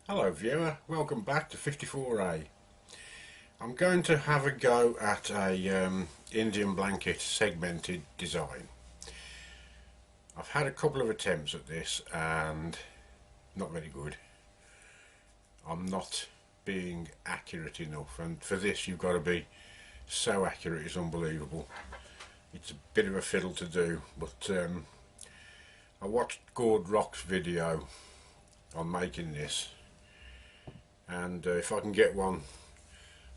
Hello viewer, welcome back to 54A. I'm going to have a go at a Indian blanket segmented design. I've had a couple of attempts at this and not very good. I'm not being accurate enough, and for this you've got to be so accurate it's unbelievable. It's a bit of a fiddle to do, but I watched Gord Rock's video on making this, and if I can get one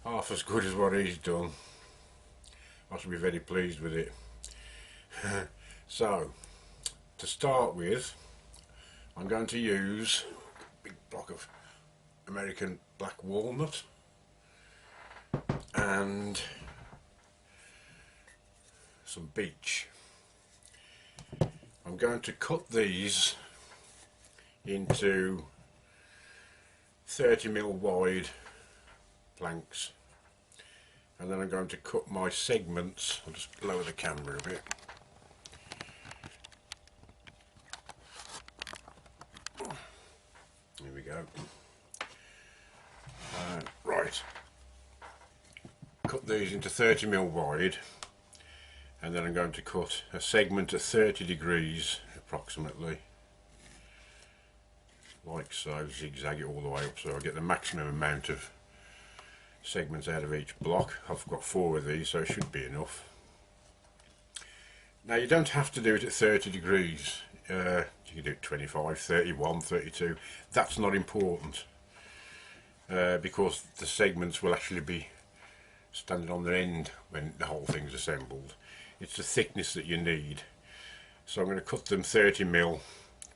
half as good as what he's done, I shall be very pleased with it. So, to start with, I'm going to use a big block of American black walnut and some beech. I'm going to cut these into 30mm wide planks, and then I'm going to cut my segments. I'll just lower the camera a bit. Here we go. Right, cut these into 30mm wide, and then I'm going to cut a segment at 30 degrees approximately, like so, zigzag it all the way up so I get the maximum amount of segments out of each block. I've got 4 of these, so it should be enough. Now you don't have to do it at 30 degrees, you can do it 25, 31, 32, that's not important, because the segments will actually be standing on their end when the whole thing's assembled. It's the thickness that you need, so I'm going to cut them 30mm,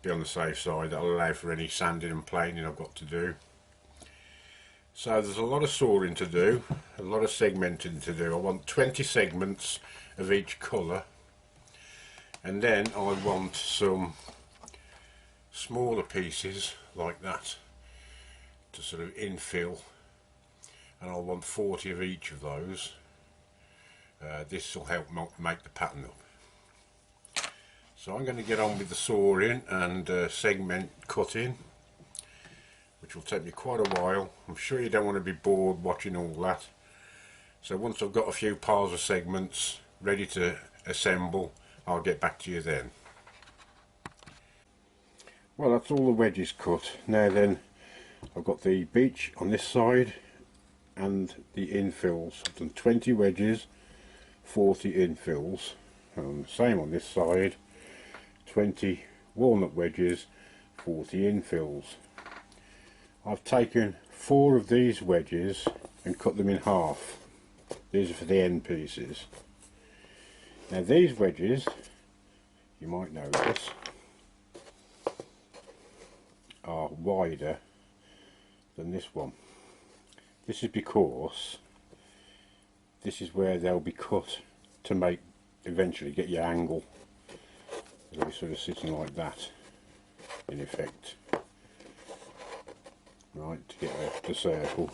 be on the safe side. That'll allow for any sanding and planing I've got to do. So there's a lot of sawing to do, a lot of segmenting to do. I want 20 segments of each colour, and then I want some smaller pieces like that to sort of infill, and I'll want 40 of each of those. This will help make the pattern up. So I'm going to get on with the sawing and segment cutting, which will take me quite a while. I'm sure you don't want to be bored watching all that. So once I've got a few piles of segments ready to assemble, I'll get back to you then. Well, that's all the wedges cut. Now then, I've got the beech on this side and the infills. I've done 20 wedges, 40 infills, and the same on this side, 20 walnut wedges, 40 infills. I've taken 4 of these wedges and cut them in half. These are for the end pieces. Now these wedges, you might notice, are wider than this one. This is because this is where they'll be cut to eventually get your angle. They'll be sort of sitting like that in effect, right, to get the circle.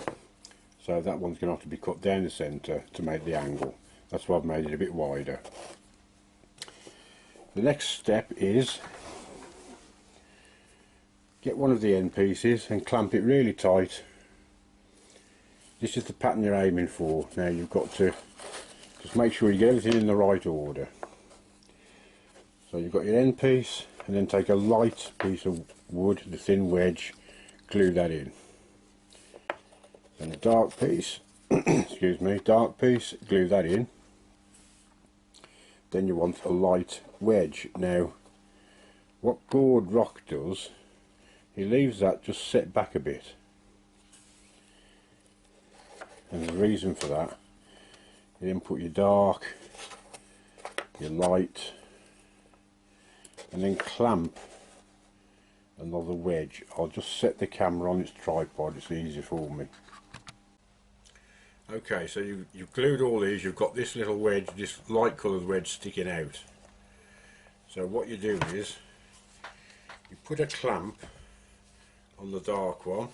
So that one's going to have to be cut down the centre to make the angle. That's why I've made it a bit wider. The next step is get one of the end pieces and clamp it really tight. This is the pattern you're aiming for. Now you've got to just make sure you get everything in the right order. So you've got your end piece, and then take a light piece of wood, the thin wedge, glue that in. And the dark piece, excuse me, dark piece, glue that in. Then you want a light wedge. Now, what Gord Rock does, he leaves that just set back a bit. And the reason for that, you then put your dark, your light, and then clamp another wedge. I'll just set the camera on its tripod, it's easier for me. Okay, so you've glued all these, you've got this little wedge, this light coloured wedge sticking out. So what you do is, you put a clamp on the dark one,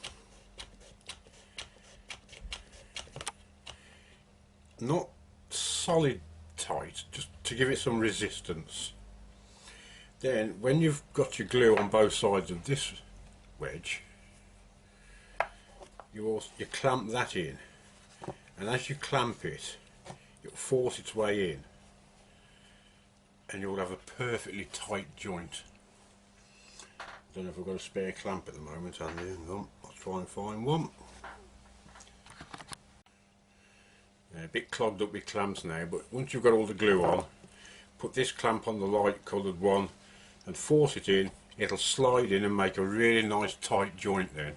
not solid tight, just to give it some resistance. Then when you've got your glue on both sides of this wedge, you clamp that in, and as you clamp it, it'll force its way in, and you'll have a perfectly tight joint. Don't know if I've got a spare clamp at the moment, I'll try and find one. A bit clogged up with clamps now, but once you've got all the glue on, put this clamp on the light coloured one and force it in. It'll slide in and make a really nice tight joint then.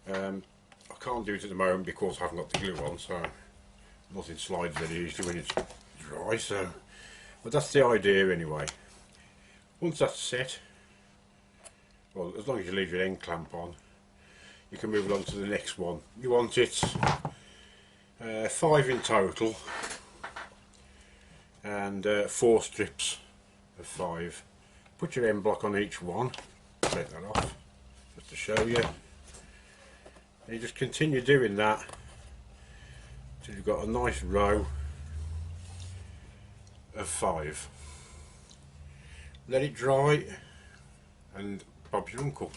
I can't do it at the moment because I haven't got the glue on, so nothing slides very easily when it's dry, so, but that's the idea anyway. Once that's set, well, as long as you leave your end clamp on, you can move along to the next one. You want it 5 in total, and 4 strips of 5. Put your end block on each one, take that off just to show you, and you just continue doing that until you've got a nice row of 5. Let it dry and Bob's your uncle.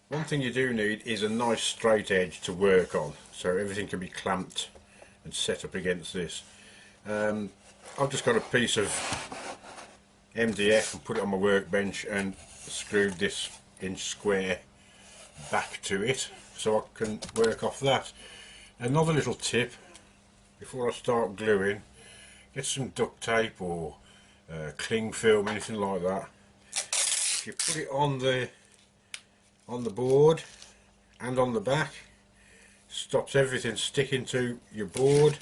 One thing you do need is a nice straight edge to work on, so everything can be clamped and set up against this. I've just got a piece of MDF and put it on my workbench and screwed this inch square back to it so I can work off that. Another little tip before I start gluing, get some duct tape or cling film, anything like that. If you put it on the board and on the back, stops everything sticking to your board.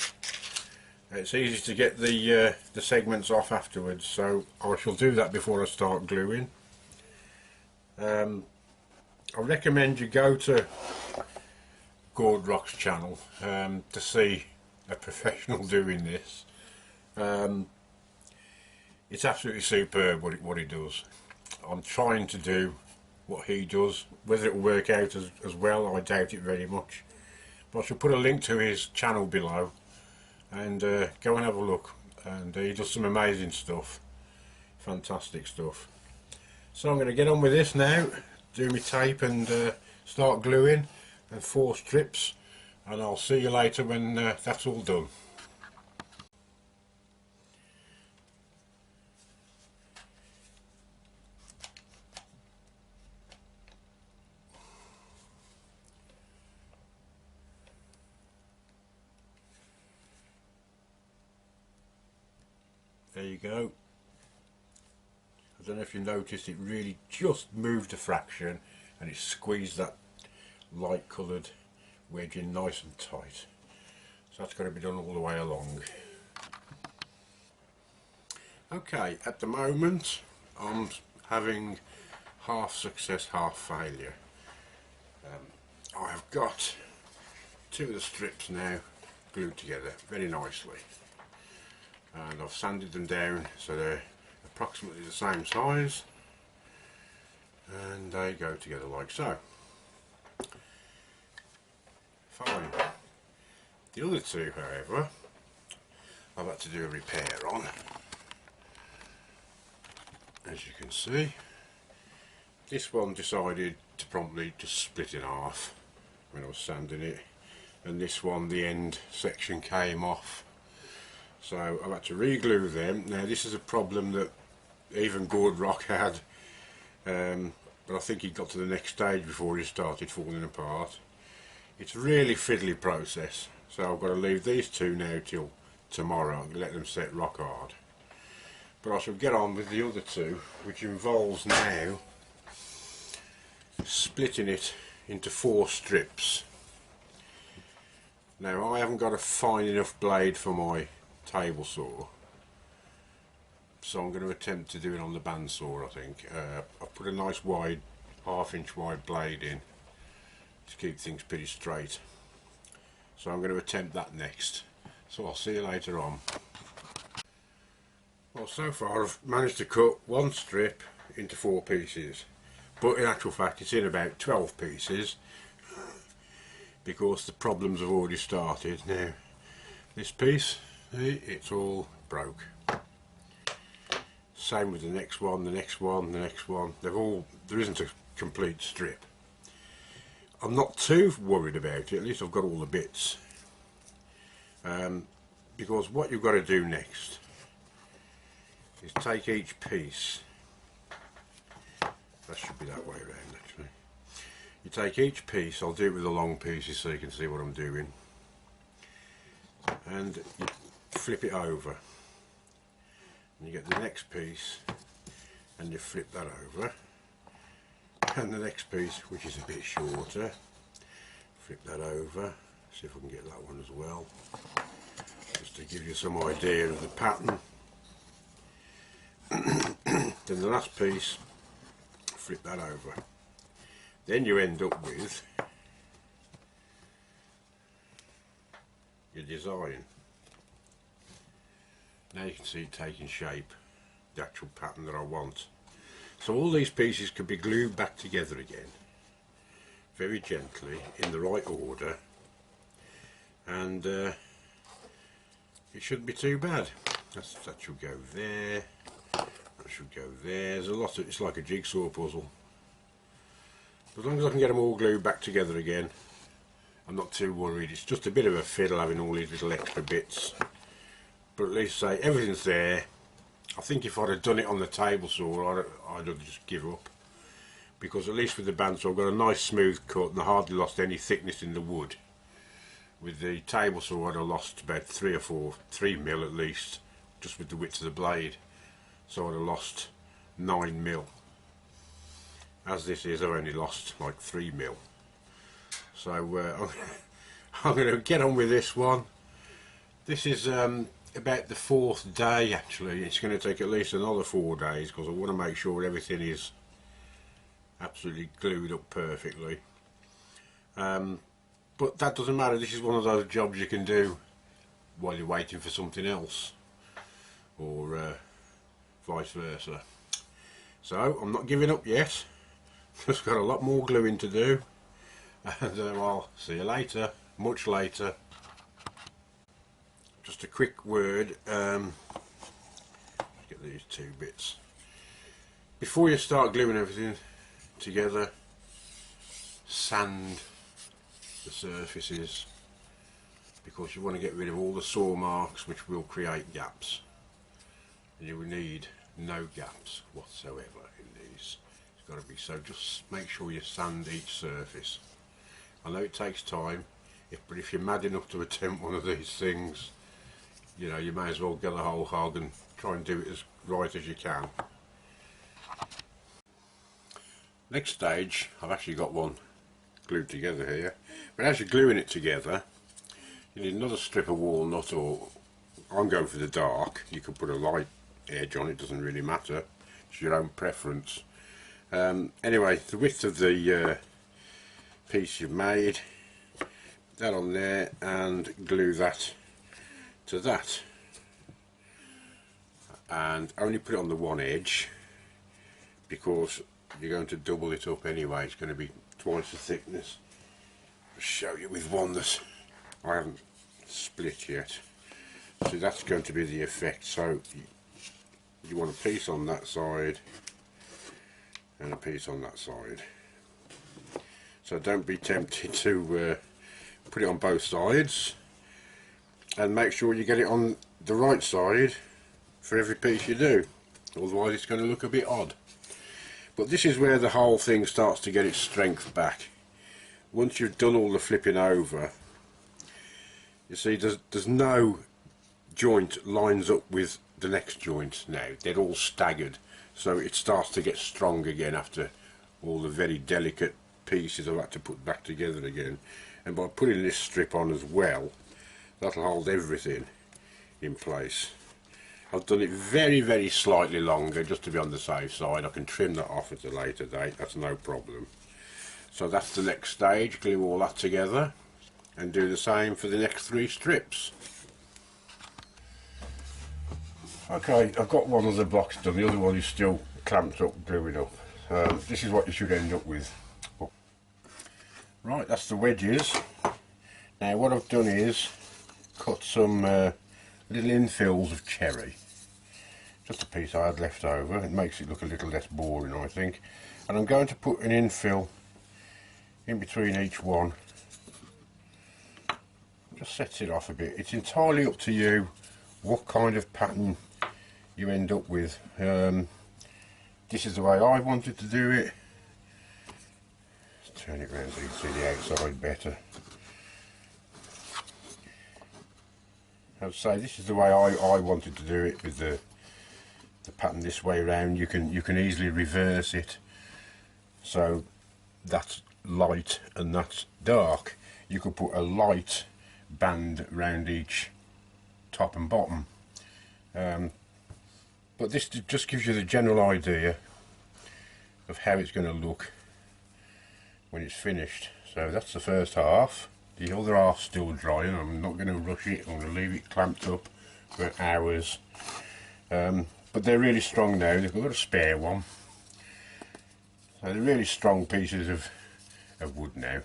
It's easy to get the segments off afterwards, so I shall do that before I start gluing. I recommend you go to Gord Rock's channel to see a professional doing this. It's absolutely superb what he does. I'm trying to do what he does. Whether it will work out as well, I doubt it very much. But I shall put a link to his channel below, and go and have a look. And he does some amazing stuff, fantastic stuff. So I'm going to get on with this now, do my tape and start gluing, and 4 strips, and I'll see you later when that's all done. There you go. I don't know if you noticed, it really just moved a fraction and it squeezed that light coloured wedge in nice and tight. So that's got to be done all the way along. Okay, at the moment I'm having half success, half failure. I have got 2 of the strips now glued together very nicely, and I've sanded them down so they're approximately the same size, and they go together like so. Fine. The other 2, however, I've had to do a repair on. As you can see, this one decided to promptly just split in half when I was sanding it, and this one, the end section came off. So I've had to re-glue them. Now this is a problem that even Gord Rock had, but I think he got to the next stage before he started falling apart. It's a really fiddly process, so I've got to leave these 2 now till tomorrow and let them set rock hard. But I shall get on with the other 2, which involves now splitting it into 4 strips. Now I haven't got a fine enough blade for my table saw, so I'm going to attempt to do it on the bandsaw. I think I've put a nice wide, 1/2 inch wide blade in to keep things pretty straight, so I'm going to attempt that next. So I'll see you later on. Well, so far I've managed to cut 1 strip into 4 pieces, but in actual fact it's in about 12 pieces because the problems have already started. Now this piece, it's all broke. Same with the next one, the next one, the next one. They've all, there isn't a complete strip. I'm not too worried about it, at least I've got all the bits. Because what you've got to do next is take each piece, that should be that way around actually. You take each piece, I'll do it with the long pieces so you can see what I'm doing, and you flip it over, and you get the next piece and you flip that over, and the next piece, which is a bit shorter, flip that over. See if I can get that one as well, just to give you some idea of the pattern. Then the last piece, flip that over. Then you end up with your design. Now you can see it taking shape, the actual pattern that I want. So all these pieces can be glued back together again, very gently, in the right order, and it shouldn't be too bad. That should go there, that should go there. There's a lot of, it's like a jigsaw puzzle. As long as I can get them all glued back together again, I'm not too worried. It's just a bit of a fiddle having all these little extra bits, but at least say everything's there. I think if I'd have done it on the table saw, I'd have just give up, because at least with the bandsaw I've got a nice smooth cut and I hardly lost any thickness in the wood. With the table saw I'd have lost about 3 mil at least, just with the width of the blade, so I'd have lost 9 mil. As this is, I've only lost like 3 mil. So I'm going to get on with this one. This is about the 4th day actually. It's going to take at least another 4 days because I want to make sure everything is absolutely glued up perfectly. But that doesn't matter. This is one of those jobs you can do while you're waiting for something else, or vice versa. So I'm not giving up yet. Just got a lot more gluing to do, and I'll see you later, much later. Just a quick word, get these 2 bits. Before you start gluing everything together, sand the surfaces, because you want to get rid of all the saw marks which will create gaps. And you will need no gaps whatsoever in these. It's got to be so. Just make sure you sand each surface. I know it takes time, but if you're mad enough to attempt one of these things, you know, you may as well get the whole hog and try and do it as right as you can. Next stage, I've actually got one glued together here, but as you're gluing it together you need another strip of walnut, or I'm going for the dark. You can put a light edge on, it doesn't really matter, it's your own preference. Anyway, the width of the piece you've made, that on there, and glue that to that, and only put it on the one edge because you're going to double it up anyway. It's going to be twice the thickness. I'll show you with one that I haven't split yet. So that's going to be the effect. So you want a piece on that side and a piece on that side. So don't be tempted to put it on both sides, and make sure you get it on the right side for every piece you do, otherwise it's going to look a bit odd. But this is where the whole thing starts to get its strength back. Once you've done all the flipping over, you see there's no joint lines up with the next joint now. They're all staggered, so it starts to get strong again after all the very delicate pieces I've had to put back together again. And by putting this strip on as well, that'll hold everything in place. I've done it very, very slightly longer just to be on the safe side. I can trim that off at a later date, that's no problem. So that's the next stage, glue all that together and do the same for the next 3 strips. Okay, I've got one of the blocks done, the other one is still clamped up, gluing up. This is what you should end up with. Right, that's the wedges. Now what I've done is cut some little infills of cherry. Just a piece I had left over. It makes it look a little less boring, I think. And I'm going to put an infill in between each one. Just sets it off a bit. It's entirely up to you what kind of pattern you end up with. This is the way I wanted to do it. Let's turn it around so you can see the outside better. I'd say this is the way I wanted to do it, with the pattern this way around. You can easily reverse it, so that's light and that's dark. You could put a light band around each top and bottom, but this just gives you the general idea of how it's going to look when it's finished. So that's the first half. The other half's still drying. I'm not going to rush it. I'm going to leave it clamped up for hours. But they're really strong now. They've got a spare one. So they're really strong pieces of wood now.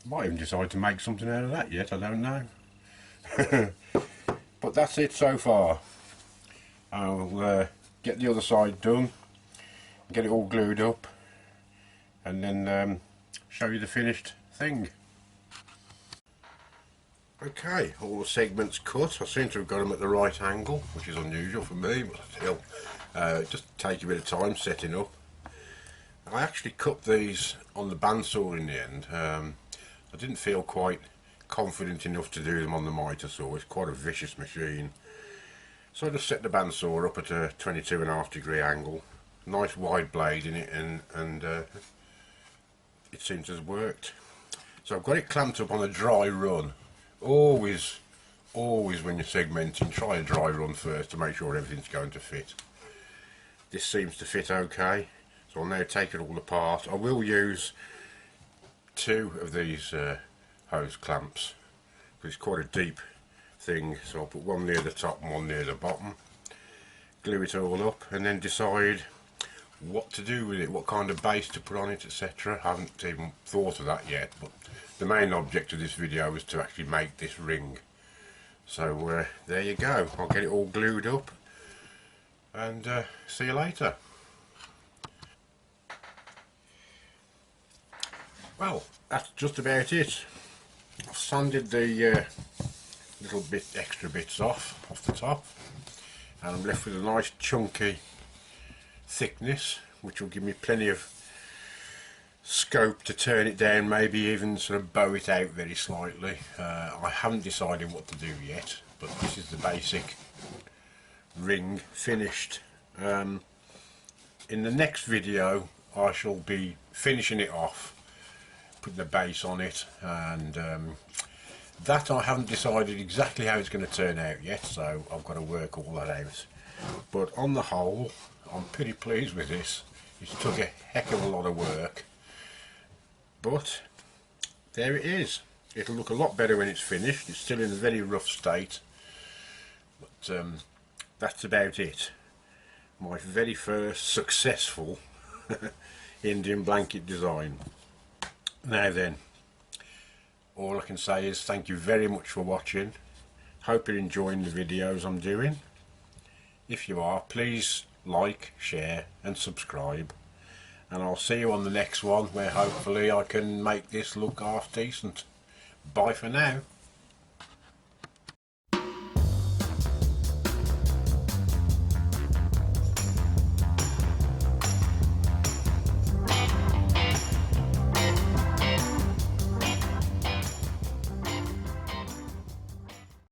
Might even decide to make something out of that yet, I don't know. But that's it so far. I'll get the other side done, get it all glued up, and then show you the finished thing. Okay, all the segments cut. I seem to have got them at the right angle, which is unusual for me, but still, just take a bit of time setting up. I actually cut these on the bandsaw in the end. I didn't feel quite confident enough to do them on the mitre saw. It's quite a vicious machine. So I just set the bandsaw up at a 22.5 angle. Nice wide blade in it, and it seems to have worked. So I've got it clamped up on a dry run. Always when you're segmenting, try a dry run first to make sure everything's going to fit. This seems to fit okay, so I'll now take it all apart. I will use 2 of these hose clamps, because it's quite a deep thing, so I'll put one near the top and one near the bottom. Glue it all up and then decide what to do with it, what kind of base to put on it, etc. I haven't even thought of that yet, but the main object of this video was to actually make this ring. So there you go. I'll get it all glued up and see you later. Well, that's just about it. I've sanded the little bit extra bits off the top, and I'm left with a nice chunky thickness, which will give me plenty of scope to turn it down, maybe even sort of bow it out very slightly. I haven't decided what to do yet, but this is the basic ring finished. In the next video I shall be finishing it off, putting the base on it, and that I haven't decided exactly how it's going to turn out yet, so I've got to work all that out. But on the whole, I'm pretty pleased with this. It took a heck of a lot of work, but there it is. It'll look a lot better when it's finished. It's still in a very rough state, but that's about it. My very first successful Indian blanket design. Now then, all I can say is thank you very much for watching. Hope you're enjoying the videos I'm doing. If you are, please like, share and subscribe, and I'll see you on the next one, where hopefully I can make this look half decent. Bye for now.